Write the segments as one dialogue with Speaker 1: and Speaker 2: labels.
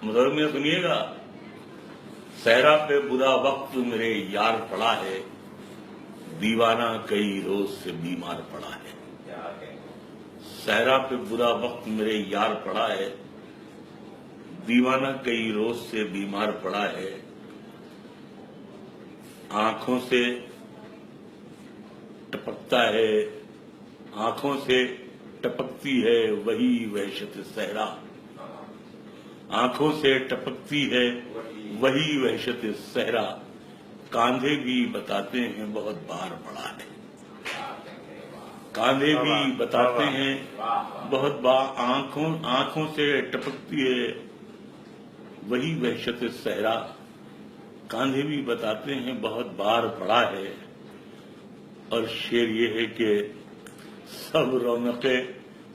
Speaker 1: مظہر سنیے گا، صحرا پہ برا وقت میرے یار پڑا ہے، دیوانہ کئی روز سے بیمار پڑا ہے۔ صحرا پہ برا وقت میرے یار پڑا ہے، دیوانہ کئی روز سے بیمار پڑا ہے۔ آنکھوں سے ٹپکتا ہے، آنکھوں سے ٹپکتی ہے وہی وحشت صحرا، آنکھوں سے ٹپکتی ہے وہی وحشت صحرا، کاندھے بھی بتاتے ہیں بہت بار پڑا ہے، کاندھے بھی بتاتے ہیں بہت بار، آنکھوں سے ٹپکتی ہے وہی وحشت صحرا، کاندھے بھی بتاتے ہیں بہت بار پڑا ہے۔ اور شعر یہ ہے کہ سب رونقیں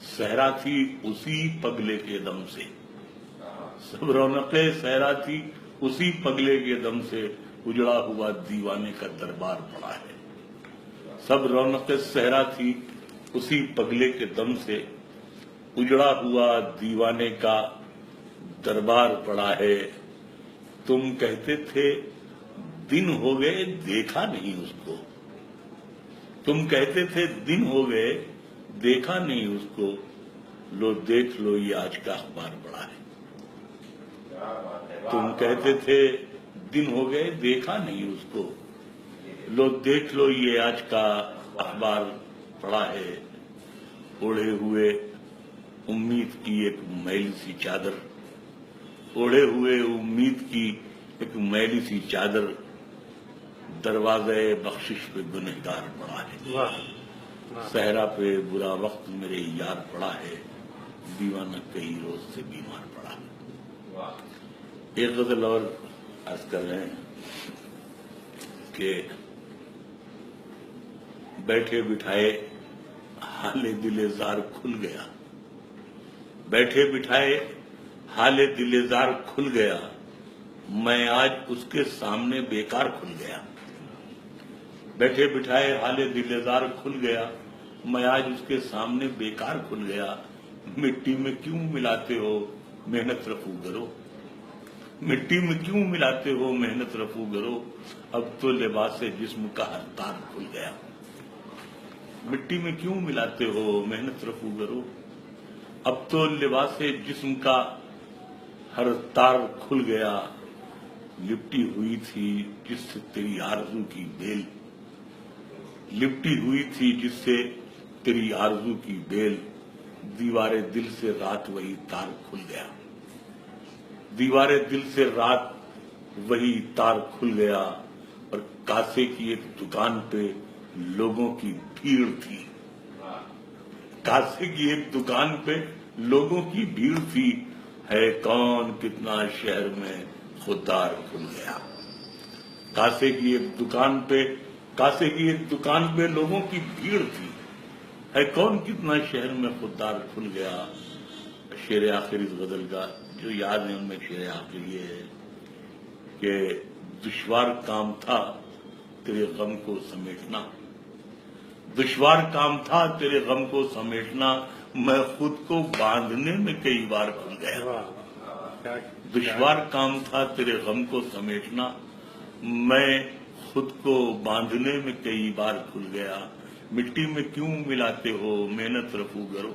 Speaker 1: صحرا تھی اسی پگلے کے دم سے، سب رونقیں صحرا تھی اسی پگلے کے دم سے، اجڑا ہوا دیوانے کا دربار پڑا ہے۔ سب رونقیں صحرا تھی اسی پگلے کے دم سے، اجڑا ہوا دیوانے کا دربار پڑا ہے۔ تم کہتے تھے دن ہو گئے دیکھا نہیں اس کو، تم کہتے تھے دن ہو گئے دیکھا نہیں اس کو، لو دیکھ لو یہ آج کا اخبار پڑا ہے۔ تم کہتے تھے دن ہو گئے دیکھا نہیں اس کو، لو دیکھ لو یہ آج کا اخبار پڑا ہے۔ اوڑھے ہوئے امید کی ایک میلی سی چادر، اوڑھے ہوئے امید کی ایک میلی سی چادر، دروازے بخشش پہ گنہگار پڑا ہے۔ صحرا پہ برا وقت میرے یار پڑا ہے، دیوانہ کئی روز سے بیمار پڑا ہے۔ ایک غزل اور عرض کر رہے ہیں کہ بیٹھے بٹھائے حال دل زار کھل گیا، بیٹھے بٹھائے حال دل زار کھل گیا، میں آج اس کے سامنے بیکار کھل گیا۔ بیٹھے بٹھائے حال دل زار کھل گیا، میں آج اس کے سامنے بیکار کھل گیا۔ مٹی میں کیوں ملاتے ہو محنت رفو کرو، مٹی میں کیوں ملاتے ہو محنت رفو کرو، اب تو لباس جسم کا ہر تار کھل گیا۔ مٹی میں کیوں ملاتے ہو محنت رفو کرو، اب تو لباس جسم کا ہر تار کھل گیا۔ لپٹی ہوئی تھی جس سے تیری آرزو کی بیل، لپٹی ہوئی تھی جس سے تیری آرزو کی بیل، دیوار دل سے رات وہی تار کھل گیا، دیوار دل سے رات وہی تار کھل گیا۔ اور کاسے کی ایک دکان پہ لوگوں کی بھیڑ تھی، کاسے کی ایک دکان پہ لوگوں کی بھیڑ تھی، ہے کون کتنا شہر میں خوددار کھل گیا۔ کاسے کی ایک دکان پہ، کاسے کی ایک دکان پہ لوگوں کی بھیڑ تھی، ہے کون کتنا شہر میں خوددار کھل گیا۔ شعر آخر اس غزل کا جو یاد ہے ان میں شعر آخر یہ ہے کہ دشوار کام تھا تیرے غم کو سمیٹنا، دشوار کام تھا تیرے غم کو سمیٹنا، میں خود کو باندھنے میں کئی بار کھل گیا۔ دشوار کام تھا تیرے غم کو سمیٹنا، میں خود کو باندھنے میں کئی بار کھل گیا۔ مٹی میں کیوں ملاتے ہو محنت رفو کرو،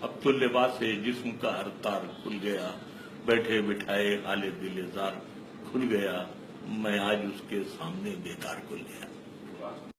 Speaker 1: اب تو لباس جسم کا ہر تار کھل گیا۔ بیٹھے بٹھائے حال دل زار کھل گیا، میں آج اس کے سامنے بیکار کھل گیا۔